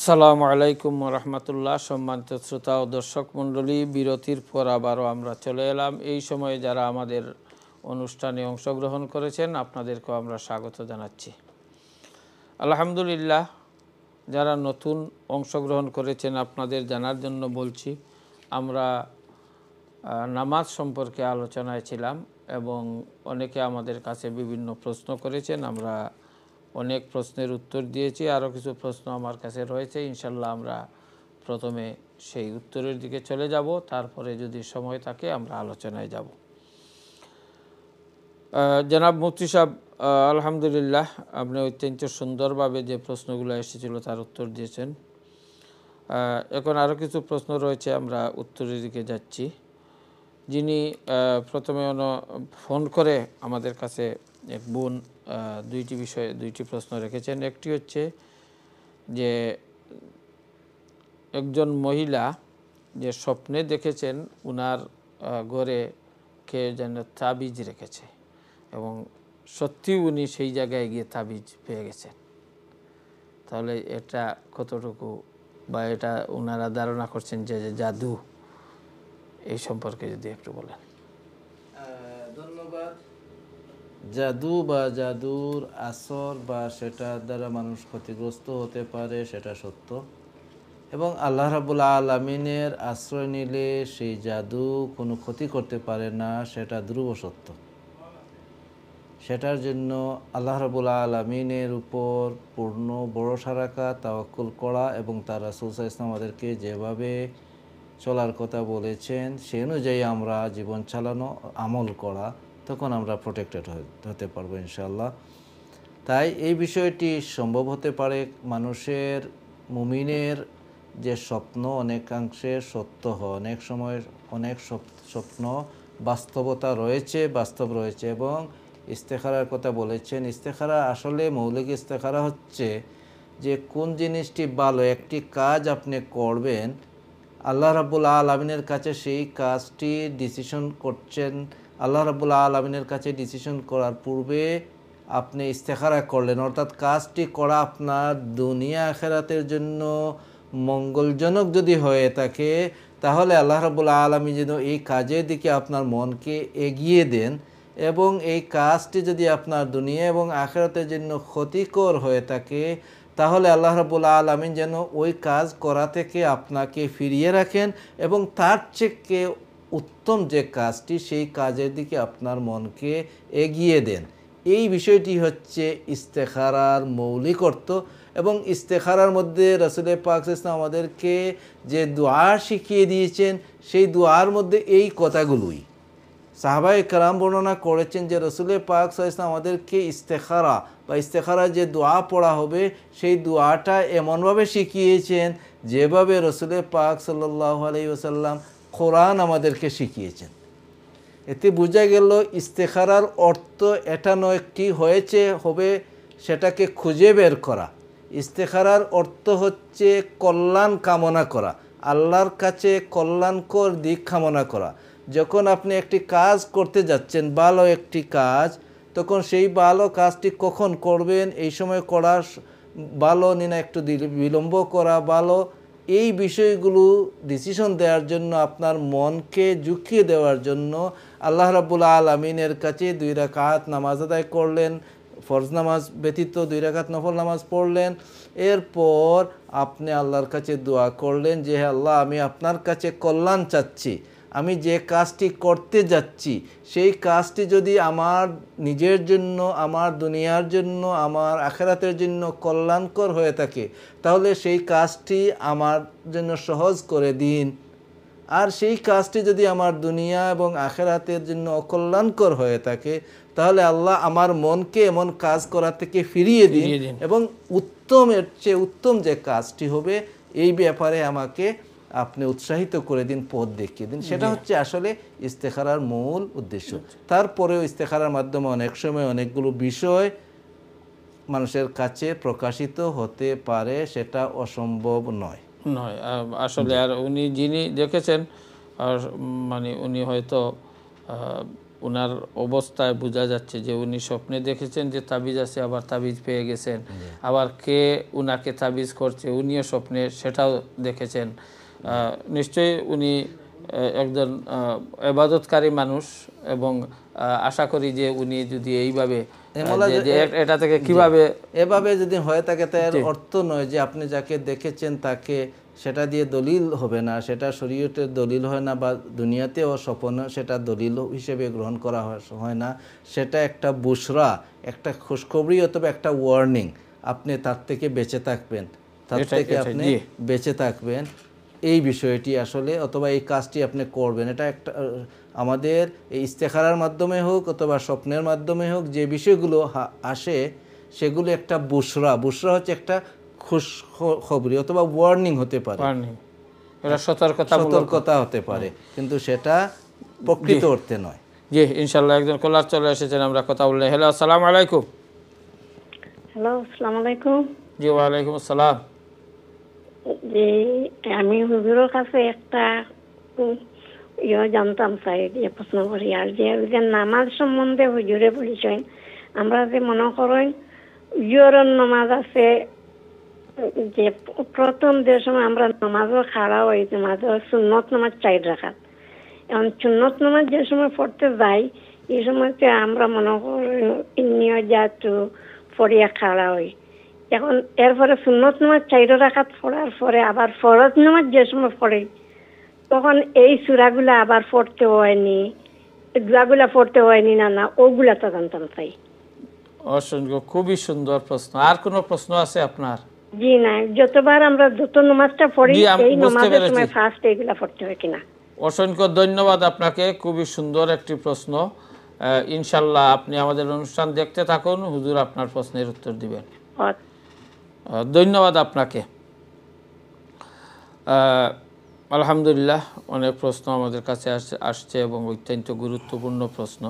আসসালামু আলাইকুম রহমতুল্লাহ। সম্মানিত শ্রোতা ও দর্শক মণ্ডলী, বিরতির পর আবারও আমরা চলে এলাম। এই সময়ে যারা আমাদের অনুষ্ঠানে অংশগ্রহণ করেছেন আপনাদেরকেও আমরা স্বাগত জানাচ্ছি। আলহামদুলিল্লাহ, যারা নতুন অংশগ্রহণ করেছেন আপনাদের জানার জন্য বলছি, আমরা নামাজ সম্পর্কে আলোচনায় ছিলাম এবং অনেকে আমাদের কাছে বিভিন্ন প্রশ্ন করেছেন। আমরা অনেক প্রশ্নের উত্তর দিয়েছি, আরও কিছু প্রশ্ন আমার কাছে রয়েছে। ইনশাল্লাহ আমরা প্রথমে সেই উত্তরের দিকে চলে যাব, তারপরে যদি সময় থাকে আমরা আলোচনায় যাব। জনাব মুফতি সাহেব, আলহামদুলিল্লাহ, আপনি অত্যন্ত সুন্দরভাবে যে প্রশ্নগুলো এসেছিল তার উত্তর দিয়েছেন। এখন আরও কিছু প্রশ্ন রয়েছে, আমরা উত্তরের দিকে যাচ্ছি। যিনি প্রথমে ফোন করে আমাদের কাছে এক বোন দুইটি প্রশ্ন রেখেছেন। একটি হচ্ছে যে একজন মহিলা যে স্বপ্নে দেখেছেন উনার ঘরে কে যেন তাবিজ রেখেছে এবং সত্যি উনি সেই জায়গায় গিয়ে তাবিজ পেয়ে গেছেন। তাহলে এটা কতটুকু, বা এটা ওনারা ধারণা করছেন যে জাদু, এই সম্পর্কে যদি একটু বলেন। ধন্যবাদ। জাদু বা জাদুর আসর বা সেটার দ্বারা মানুষ ক্ষতিগ্রস্ত হতে পারে, সেটা সত্য, এবং আল্লাহ রাব্বুল আলামিনের আশ্রয় নিলে সেই জাদু কোনো ক্ষতি করতে পারে না, সেটা ধ্রুব সত্য। সেটার জন্য আল্লাহ রাব্বুল আলামিনের উপর পূর্ণ ভরসা রাখা, তাওয়াক্কুল করা এবং তার রাসূল সাল্লাল্লাহু আলাইহি ওয়াসাল্লাম আমাদেরকে যেভাবে চলার কথা বলেছেন সে অনুযায়ী আমরা জীবন চালানো, আমল করা, তখন আমরা প্রোটেক্টেড হতে পারবো ইনশাআল্লাহ। তাই এই বিষয়টি সম্ভব হতে পারে। মানুষের, মুমিনের যে স্বপ্ন অনেকাংশে সত্য হয়, অনেক সময় অনেক স্বপ্ন বাস্তবতা রয়েছে, বাস্তব রয়েছে। এবং ইস্তেখারার কথা বলেছেন, ইস্তেখারা আসলে মৌলিক ইস্তেখারা হচ্ছে যে কোন জিনিসটি ভালো, একটি কাজ আপনি করবেন, আল্লাহ রাব্বুল আলামিনের কাছে সেই কাজটি ডিসিশন করছেন। আল্লাহ রাব্বুল আলামিনের কাছে ডিসিশন করার পূর্বে আপনি ইস্তেখারা করলেন, অর্থাৎ কাজটি করা আপনার দুনিয়া আখিরাতের জন্য মঙ্গলজনক যদি হয়ে থাকে, তাহলে আল্লাহ রাব্বুল আলামিন যেন এই কাজের দিকে আপনার মনকে এগিয়ে দেন। এবং এই কাজটি যদি আপনার দুনিয়া এবং আখিরাতের জন্য ক্ষতিকর হয়ে থাকে, তাহলে আল্লাহ রাব্বুল আলামিন যেন ওই কাজ করা থেকে আপনাকে ফিরিয়ে রাখেন এবং তার থেকে উত্তম যে কাজটি, সেই কাজের দিকে আপনার মনকে এগিয়ে দেন। এই বিষয়টি হচ্ছে ইস্তেখারার মৌলিক অর্থ। এবং ইস্তেখারার মধ্যে রাসূল পাক সাল্লাল্লাহু আলাইহি ওয়াসাল্লাম আমাদেরকে যে দোয়া শিখিয়ে দিয়েছেন, সেই দোয়ার মধ্যে এই কথাগুলোই সাহাবায়ে কেরাম বর্ণনা করেছেন যে রাসূল পাক সাল্লাল্লাহু আলাইহি ওয়াসাল্লাম আমাদেরকে ইস্তেখারা বা ইস্তেখারা যে দোয়া পড়া হবে, সেই দোয়াটা এমনভাবে শিখিয়েছেন যেভাবে রাসূল পাক সাল্লাল্লাহু আলাইহি ওয়াসাল্লাম কোরআন আমাদেরকে শিখিয়েছেন। এতে বোঝা গেল ইস্তেখারার অর্থ এটা নয় কি হয়েছে হবে সেটাকে খুঁজে বের করা। ইস্তেখারার অর্থ হচ্ছে কল্যাণ কামনা করা, আল্লাহর কাছে কল্যাণকর দিক কামনা করা। যখন আপনি একটি কাজ করতে যাচ্ছেন, ভালো একটি কাজ, তখন সেই ভালো কাজটি কখন করবেন, এই সময় করা ভালো না একটু বিলম্ব করা ভালো, এই বিষয়গুলো ডিসিশন দেওয়ার জন্য, আপনার মনকে ঝুঁকিয়ে দেওয়ার জন্য আল্লাহ রাব্বুল আলামিনের কাছে 2 রাকাত নামাজ আদায় করলেন, ফরজ নামাজ ব্যতীত 2 রাকাত নফল নামাজ পড়লেন। এরপর আপনি আল্লাহর কাছে দোয়া করলেন যে হে আল্লাহ, আমি আপনার কাছে কল্যাণ চাচ্ছি, আমি যে কাজটি করতে যাচ্ছি সেই কাজটি যদি আমার নিজের জন্য, আমার দুনিয়ার জন্য, আমার আখিরাতের জন্য কল্যাণকর হয়ে থাকে, তাহলে সেই কাজটি আমার জন্য সহজ করে দিন। আর সেই কাজটি যদি আমার দুনিয়া এবং আখিরাতের জন্য অকল্যাণকর হয়ে থাকে, তাহলে আল্লাহ আমার মনকে এমন কাজ করা থেকে ফিরিয়ে দিন এবং উত্তমের চেয়ে উত্তম যে কাজটি হবে এই ব্যাপারে আমাকে আপনি উৎসাহিত করে দিন, পথ দেখিয়ে দিন। সেটা হচ্ছে আসলে ইস্তেখারার মূল উদ্দেশ্য। তারপরেও ইস্তেখারার মাধ্যমে অনেক সময় অনেকগুলো বিষয় মানুষের কাছে প্রকাশিত হতে পারে, সেটা অসম্ভব নয়। আসলে আর উনি যিনি দেখেছেন, আর মানে উনি হয়তো ওনার অবস্থায় বোঝা যাচ্ছে যে উনি স্বপ্নে দেখেছেন যে তাবিজ আছে, আবার তাবিজ পেয়ে গেছেন, আবার কে উনাকে তাবিজ করছে উনিও স্বপ্নে সেটাও দেখেছেন। নিশ্চয়ই উনি একজন ইবাদতকারী মানুষ, এবং আশা করি যে উনি যদি এইভাবে এটা থেকে কিভাবে এভাবে যদি হয়ে থাকে তার অর্থ নয় যে আপনি যাকে দেখেছেন তাকে সেটা দিয়ে দলিল হবে না, সেটা শরীয়তের দলিল হয় না, বা দুনিয়াতেও স্বপ্ন সেটা দলিল হিসেবে গ্রহণ করা হয় না। সেটা একটা বুশরা, একটা খুশখবরি অথবা একটা ওয়ার্নিং, আপনি তার থেকে বেঁচে থাকবেন, তার থেকে আপনি বেঁচে থাকবেন, এই বিষয়টি আসলে, অথবা এই কাজটি আপনি করবেন। এটা একটা আমাদের এই ইস্তেখারার মাধ্যমে হোক অথবা স্বপ্নের মাধ্যমে হোক, যে বিষয়গুলো আসে সেগুলো একটা বুশরা হচ্ছে একটা খুশখবরি অথবা ওয়ার্নিং হতে পারে, এটা সতর্কতা হতে পারে, কিন্তু সেটা প্রকৃত অর্থে নয়। জি, ইনশাআল্লাহ একজন কলার চলে এসেছেন, আমরা কথা বললে। হ্যালো, আসসালামু আলাইকুম। হ্যালো, আসসালামু আলাইকুম। জি, ওয়ালাইকুম আসসালাম। যে আমি হুজুরের কাছে একটা জানতাম চাই, যে প্রশ্ন করি, আর যে নামাজ সম্বন্ধে হুজুরে বলেছেন, আমরা যে মনে করেন ইয়রের নামাজ আছে, যে প্রথম যে সময় আমরা নামাজও খাড়া হই, নামাজের সুন্নত নামাজ 4 রাকাত। এখন সুন্নত নামাজ যে সময় পড়তে যাই, এই সময়তে আমরা মনে করি নিয়ে যাতু পড়িয়া খাড়া হই। এখন এরপরে সুন্নত নামাজ 4 রাকাত পড়ার পরে আবার ফরজ নামাজ যে সময় পড়ে, তখন এই সূরাগুলো আবার পড়তে হয়নি, দোয়াগুলা পড়তে হয়নি না, ওগুলা তো জানতাম চাই। অসংখ্য, খুবই সুন্দর প্রশ্ন। আর কোনো প্রশ্ন আছে আপনার? জি না, যতবার আমরা যত নামাজটা পড়ি এই নামাজের সময় ফার্স্ট এইগুলা পড়তে হয় কিনা? অসংখ্য ধন্যবাদ আপনাকে, খুবই সুন্দর একটি প্রশ্ন। ইনশাআল্লাহ আপনি আমাদের অনুষ্ঠান দেখতে থাকুন, হুজুর আপনার প্রশ্নের উত্তর দিবেন। ধন্যবাদ আপনাকে। আলহামদুলিল্লাহ, অনেক প্রশ্ন আমাদের কাছে আসছে এবং অত্যন্ত গুরুত্বপূর্ণ প্রশ্ন।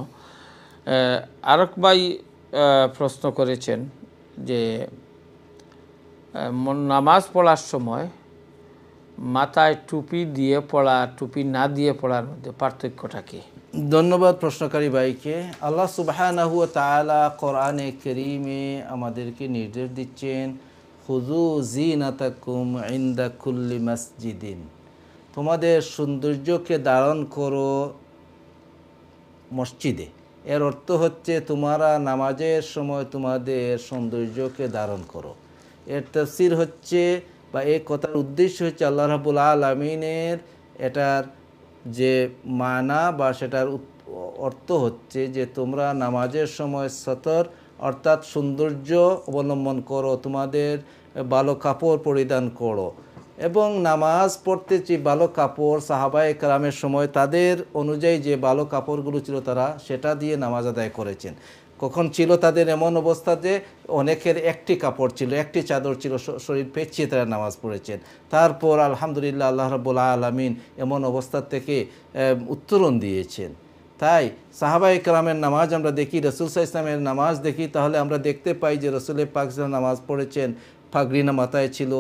আরেক ভাই প্রশ্ন করেছেন যে নামাজ পড়ার সময় মাথায় টুপি দিয়ে পড়া, টুপি না দিয়ে পড়ার মধ্যে পার্থক্যটা কি? ধন্যবাদ প্রশ্নকারী ভাইকে। আল্লাহ সুবহানাহু ওয়া তাআলা কোরআনে কারীমে আমাদেরকে নির্দেশ দিচ্ছেন, খুযু যিনাতাকুম ইনদা কুল্লি মসজিদিন, তোমাদের সৌন্দর্যকে ধারণ করো মসজিদে। এর অর্থ হচ্ছে তোমরা নামাজের সময় তোমাদের সৌন্দর্যকে ধারণ করো। এর তাফসীর হচ্ছে, বা এই কথার উদ্দেশ্য হচ্ছে, আল্লাহ রাব্বুল আলামিনের এটার যে মানা বা সেটার অর্থ হচ্ছে যে তোমরা নামাজের সময় সতর অর্থাৎ সৌন্দর্য অবলম্বন করো, তোমাদের ভালো কাপড় পরিধান করো। এবং নামাজ পড়তে যে ভালো কাপড়, সাহাবায়ে কেরামের সময় তাদের অনুযায়ী যে ভালো কাপড়গুলো ছিল তারা সেটা দিয়ে নামাজ আদায় করেছেন। কখন ছিল তাদের এমন অবস্থা যে অনেকের একটি কাপড় ছিল, একটি চাদর ছিল, শরীর পেঁচিয়ে তারা নামাজ পড়েছেন। তারপর আলহামদুলিল্লাহ আল্লাহ রাব্বুল আলামিন এমন অবস্থা থেকে উত্তরণ দিয়েছেন। তাই সাহাবায়ে কেরামের নামাজ আমরা দেখি, রাসূল সাল্লাল্লাহু আলাইহি ওয়াসাল্লামের নামাজ দেখি, তাহলে আমরা দেখতে পাই যে রাসূল পাক নামাজ পড়েছেন, পাগড়ি মাথায় ছিল,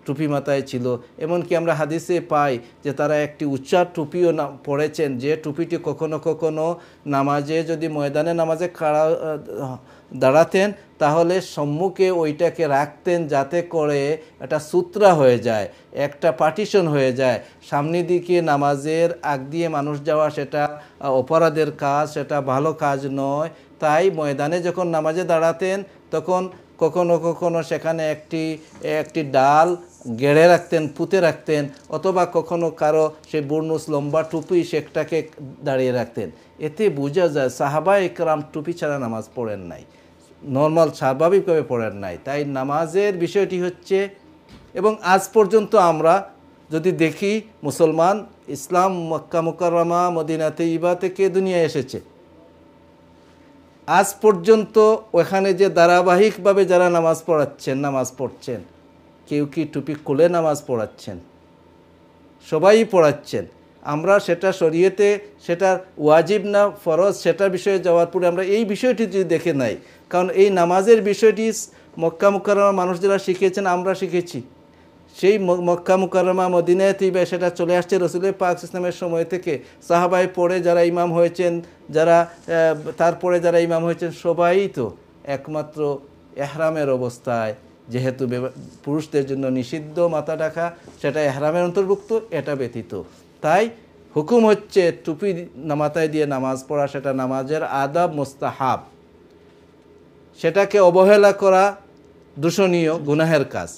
টুপি মাথায় ছিল। এমনকি আমরা হাদিসে পাই যে তারা একটি উচ্চা টুপিও পড়েছেন, যে টুপিটি কখনো কখনো নামাজে যদি ময়দানে নামাজে দাঁড়াতেন তাহলে সম্মুখে ওইটাকে রাখতেন, যাতে করে একটা সূত্রা হয়ে যায়, একটা পার্টিশন হয়ে যায়। সামনের দিকে নামাজের আগ দিয়ে মানুষ যাওয়া সেটা অপরাধের কাজ, সেটা ভালো কাজ নয়। তাই ময়দানে যখন নামাজে দাঁড়াতেন তখন কখনো কখনো সেখানে একটি ডাল গেড়ে রাখতেন, পুঁতে রাখতেন, অথবা কখনো কারো সেই বুর্নুস লম্বা টুপি সেটাকে দাঁড়িয়ে রাখতেন। এতে বোঝা যায় সাহাবায়ে কেরাম টুপি ছাড়া নামাজ পড়েন নাই, নর্মাল স্বাভাবিকভাবে পড়েন নাই। তাই নামাজের বিষয়টি হচ্ছে, এবং আজ পর্যন্ত আমরা যদি দেখি মুসলমান, ইসলাম মক্কা মুকাররমা মদিনা তৈয়বা থেকে দুনিয়ায় এসেছে, আজ পর্যন্ত ওখানে যে ধারাবাহিকভাবে যারা নামাজ পড়ছেন, কেউ কি টুপি খুলে নামাজ পড়াচ্ছেন? সবাই পড়াচ্ছেন। আমরা সেটা শরীয়তে সেটা ওয়াজিব না ফরজ সেটা বিষয়ে যাওয়ার পরে আমরা এই বিষয়টি যদি দেখে নাই, কারণ এই নামাজের বিষয়টি মক্কা মুকাররমার মানুষ যারা শিখেছেন, আমরা শিখেছি, সেই মক্কা মুকাররমা মদিনায় তৈবা সেটা চলে আসছে রসুলের পাক ইসলামের সময় থেকে। সাহাবাই পরে যারা ইমাম হয়েছেন, যারা তারপরে যারা ইমাম হয়েছেন, সবাই তো একমাত্র এহরামের অবস্থায়, যেহেতু পুরুষদের জন্য নিষিদ্ধ মাথা ঢাকা, সেটা এহরামের অন্তর্ভুক্ত, এটা ব্যতীত। তাই হুকুম হচ্ছে টুপি মাথায় দিয়ে নামাজ পড়া, সেটা নামাজের আদাব, মুস্তাহাব। সেটাকে অবহেলা করা দূষণীয়, গুনাহের কাজ।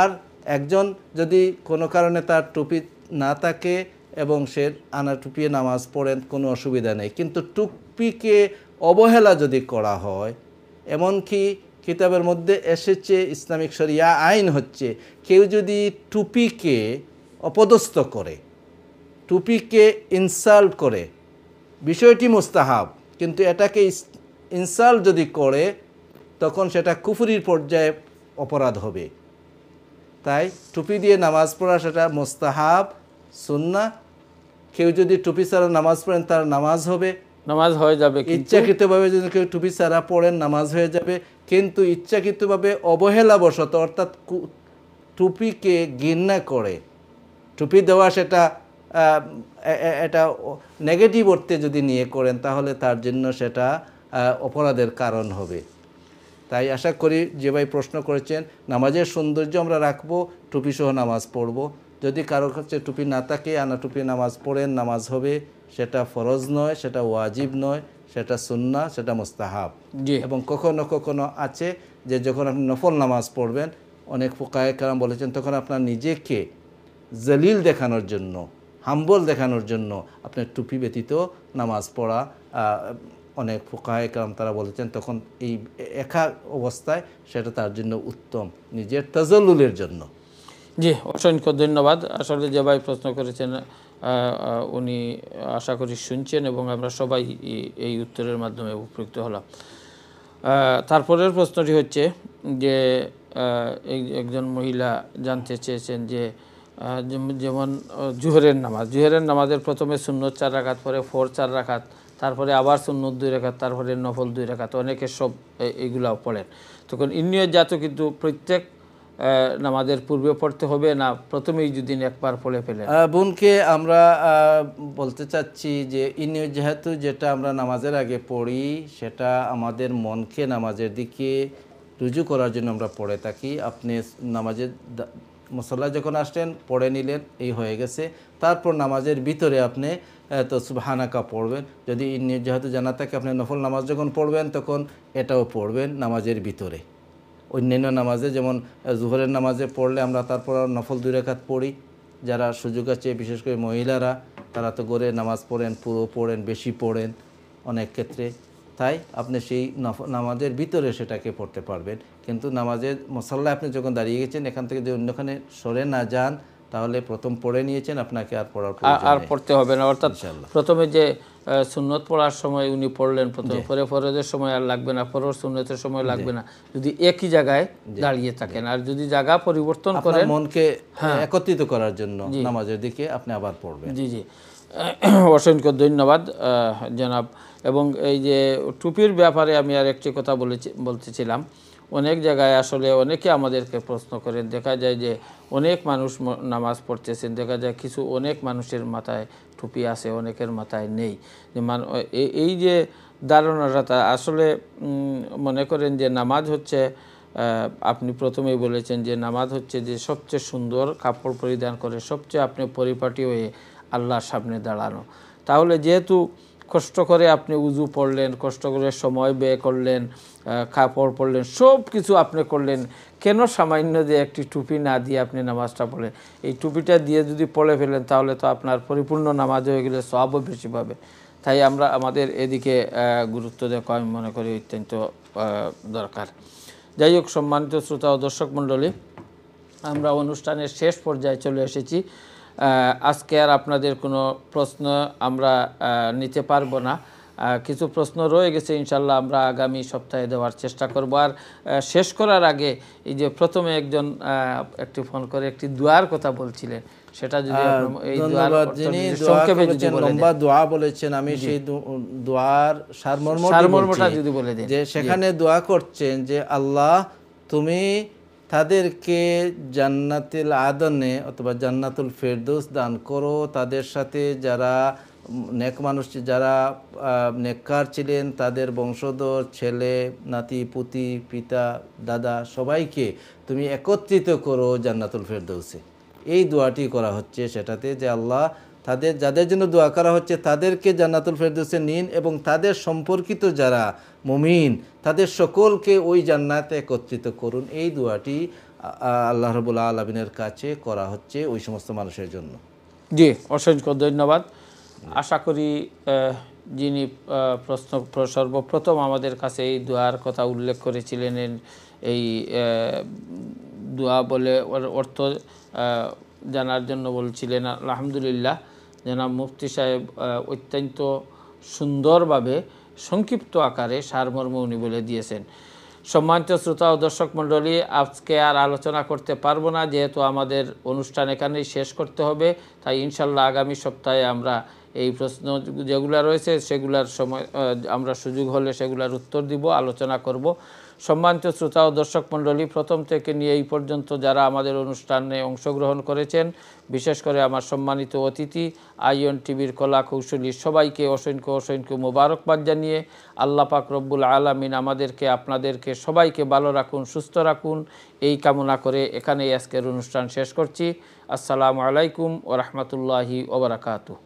আর একজন যদি কোনো কারণে তার টুপি না থাকে এবং সে আনা টুপিয়ে নামাজ পড়েন, কোনো অসুবিধা নেই। কিন্তু টুপিকে অবহেলা যদি করা হয়, এমনকি কিতাবের মধ্যে এসেছে, ইসলামিক শরিয়া আইন হচ্ছে, কেউ যদি টুপিকে অপদস্থ করে, টুপিকে ইনসাল্ট করে, বিষয়টি মুস্তাহাব, কিন্তু এটাকে ইনসাল্ট যদি করে, তখন সেটা কুফরির পর্যায়ে অপরাধ হবে। তাই টুপি দিয়ে নামাজ পড়া সেটা মুস্তাহাব, সুন্নাহ। কেউ যদি টুপি ছাড়া নামাজ পড়েন, তার নামাজ হবে, নামাজ হয়ে যাবে। ইচ্ছাকৃতভাবে যদি কেউ টুপি ছাড়া পড়েন, নামাজ হয়ে যাবে। কিন্তু ইচ্ছাকৃতভাবে অবহেলাবশত, অর্থাৎ টুপিকে ঘৃণা করে টুপি দেওয়া, সেটা এটা নেগেটিভ অর্থে যদি নিয়ে করেন, তাহলে তার জন্য সেটা অপরাধের কারণ হবে। তাই আশা করি যে ভাই প্রশ্ন করেছেন, নামাজের সৌন্দর্য আমরা রাখবো, টুপি সহ নামাজ পড়ব। যদি কারো কাছে টুপি না থাকে, আনা টুপি নামাজ পড়েন, নামাজ হবে। সেটা ফরজ নয়, সেটা ওয়াজিব নয়, সেটা সুন্নাহ, সেটা মুস্তাহাব। এবং কখনো কখনো আছে যে যখন আপনি নফল নামাজ পড়বেন, অনেক ফুকায়ে কেরাম বলেছেন, তখন আপনার নিজেকে জলিল দেখানোর জন্য, হাম্বল দেখানোর জন্য আপনার টুপি ব্যতীত নামাজ পড়া, অনেক ফুকায়ে কেরাম তারা বলেছেন, তখন এই একা অবস্থায় সেটা তার জন্য উত্তম, নিজের তাজাল্লুলের জন্য। জি, অসংখ্য ধন্যবাদ। আসলে যে ভাই প্রশ্ন করেছেন, উনি আশা করি শুনছেন এবং আমরা সবাই এই উত্তরের মাধ্যমে উপকৃত হলাম। তারপরের প্রশ্নটি হচ্ছে যে একজন মহিলা জানতে চেয়েছেন যে যেমন জোহরের নামাজের প্রথমে সুন্নত 4 রাকাত, পরে ফরজ 4 রাকাত, তারপরে আবার সুন্নত 2 রাকাত, তারপরে নফল 2 রাকাত, অনেকে সব এইগুলাও পড়েন। তখন ইন্নিয়ত জাত কিন্তু প্রত্যেক নামাজের পূর্বে পড়তে হবে না প্রথমেই যদি একবার পড়ে ফেলে? বোনকে আমরা বলতে চাচ্ছি যে ইন্নিয়ত যেহেতু যেটা আমরা নামাজের আগে পড়ি, সেটা আমাদের মনকে নামাজের দিকে রুজু করার জন্য আমরা পড়ে থাকি। আপনি নামাজের মুসল্লায় যখন আসলেন, পড়ে নিলেন, এই হয়ে গেছে। তারপর নামাজের ভিতরে আপনি তো সুবহানাকা পড়বেন। যদি ইন্নিয়ত যেহেতু জানা থাকে, আপনি নফল নামাজ যখন পড়বেন, তখন এটাও পড়বেন নামাজের ভিতরে। অন্যান্য নামাজে যেমন জোহরের নামাজে পড়লে আমরা তারপর নফল 2 রাকাত পড়ি। যারা সুযোগ আছে, বিশেষ করে মহিলারা, তারা তো গড়ে নামাজ পড়েন, পুরো পড়েন, বেশি পড়েন অনেক ক্ষেত্রে। তাই আপনি সেই নামাজের ভিতরে সেটাকে পড়তে পারবেন। কিন্তু নামাজের মুসল্লায় আপনি যখন দাঁড়িয়ে গেছেন, এখান থেকে যদি অন্যখানে সরে না যান, তাহলে প্রথম পড়ে নিয়েছেন, আপনাকে আর পড়তে হবে না। অর্থাৎ প্রথমে যে সুন্নত পড়ার সময় উনি পড়লেন, প্রথমে পরে ফরজের সময় আর লাগবে না, ফরজ সুন্নতের সময় লাগবে না, যদি একই জায়গায় দাঁড়িয়ে থাকেন। আর যদি জায়গা পরিবর্তন করেন, মনকে একত্রিত করার জন্য নামাজের দিকে আপনি আবার পড়বেন। জি জি, অসংখ্য ধন্যবাদ জনাব। এবং এই যে টুপির ব্যাপারে আমি আর একটি কথা বলতেছিলাম, অনেক জায়গায় আসলে অনেকে আমাদেরকে প্রশ্ন করেন, দেখা যায় যে অনেক মানুষ নামাজ পড়তেছেন, দেখা যায় অনেক মানুষের মাথায় টুপি আছে, অনেকের মাথায় নেই। এই যে ধারণাটা, আসলে মনে করেন যে নামাজ হচ্ছে, আপনি প্রথমেই বলেছেন যে নামাজ হচ্ছে যে সবচেয়ে সুন্দর কাপড় পরিধান করে, সবচেয়ে আপনি পরিপাটি হয়ে আল্লাহর সামনে দাঁড়ানো। তাহলে যেহেতু কষ্ট করে আপনি উজু পড়লেন, কষ্ট করে সময় ব্যয় করলেন, কাপড় পরলেন, সব কিছু আপনি করলেন, কেন সামান্য যে একটি টুপি না দিয়ে আপনি নামাজটা পড়লেন? এই টুপিটা দিয়ে যদি পড়ে ফেলেন, তাহলে তো আপনার পরিপূর্ণ নামাজ হয়ে গেলে সওয়াবও বেশি পাবে। তাই আমরা আমাদের এদিকে গুরুত্ব দেওয়া আমি মনে করি অত্যন্ত দরকার। যাই হোক, সম্মানিত শ্রোতা ও দর্শক মণ্ডলী, আমরা অনুষ্ঠানের শেষ পর্যায়ে চলে এসেছি। আজকে আর আপনাদের কোনো প্রশ্ন আমরা নিতে পারবো না, কিছু প্রশ্ন রয়ে গেছে, ইনশাল্লাহ আমরা আগামী সপ্তাহে দেওয়ার চেষ্টা করব। আর শেষ করার আগে এই যে প্রথমে একটি ফোন করে একটি দোয়ার কথা বলছিলেন, সেটা যদি এই লম্বা দোয়া বলেছেন, আমি সেই দোয়ার সারমর্মটা যদি বলে দেন, যে সেখানে দোয়া করছেন যে আল্লাহ, তুমি তাদেরকে জান্নাতুল আদনে অথবা জান্নাতুল ফেরদৌস দান করো। তাদের সাথে যারা নেক মানুষ, যারা নেককার ছিলেন, তাদের বংশধর, ছেলে নাতি পুতি, পিতা দাদা সবাইকে তুমি একত্রিত করো জান্নাতুল ফেরদৌসে। এই দোয়াটি করা হচ্ছে সেটাতে, যে আল্লাহ তাদের যাদের জন্য দোয়া করা হচ্ছে তাদেরকে জান্নাতুল ফেরদৌসে নিন, এবং তাদের সম্পর্কিত যারা মুমিন তাদের সকলকে ওই জান্নাতে একত্রিত করুন। এই দোয়াটি আল্লাহ রাব্বুল আলামিনের কাছে করা হচ্ছে ওই সমস্ত মানুষের জন্য। জি, অসংখ্য ধন্যবাদ। আশা করি যিনি সর্বপ্রথম আমাদের কাছে এই দোয়ার কথা উল্লেখ করেছিলেন, এই দোয়া বলে অর্থ জানার জন্য বলছিলেন, আলহামদুলিল্লাহ জনাব মুফতি সাহেব অত্যন্ত সুন্দরভাবে সংক্ষিপ্ত আকারে সারমর্ম উনি বলে দিয়েছেন। সম্মানিত শ্রোতা ও দর্শক মণ্ডলী, আজকে আর আলোচনা করতে পারবো না, যেহেতু আমাদের অনুষ্ঠান এখানেই শেষ করতে হবে। তাই ইনশাল্লাহ আগামী সপ্তাহে আমরা এই প্রশ্ন যেগুলো রয়েছে সেগুলার সময় আমরা সুযোগ হলে সেগুলার উত্তর দিব, আলোচনা করব। সম্মানিত শ্রোতা ও দর্শক মণ্ডলী, প্রথম থেকে নিয়ে এই পর্যন্ত যারা আমাদের অনুষ্ঠানে অংশগ্রহণ করেছেন, বিশেষ করে আমার সম্মানিত অতিথি আইয়ন টিভির কলা কৌশলী, সবাইকে অসংখ্য অসংখ্য মোবারকবাদ জানিয়ে আল্লাহ পাক রব্বুল আলামিন আমাদেরকে, আপনাদেরকে সবাইকে ভালো রাখুন, সুস্থ রাখুন, এই কামনা করে এখানেই আজকের অনুষ্ঠান শেষ করছি। আসসালামু আলাইকুম ওয়া রাহমাতুল্লাহি ওয়া বারাকাতুহু।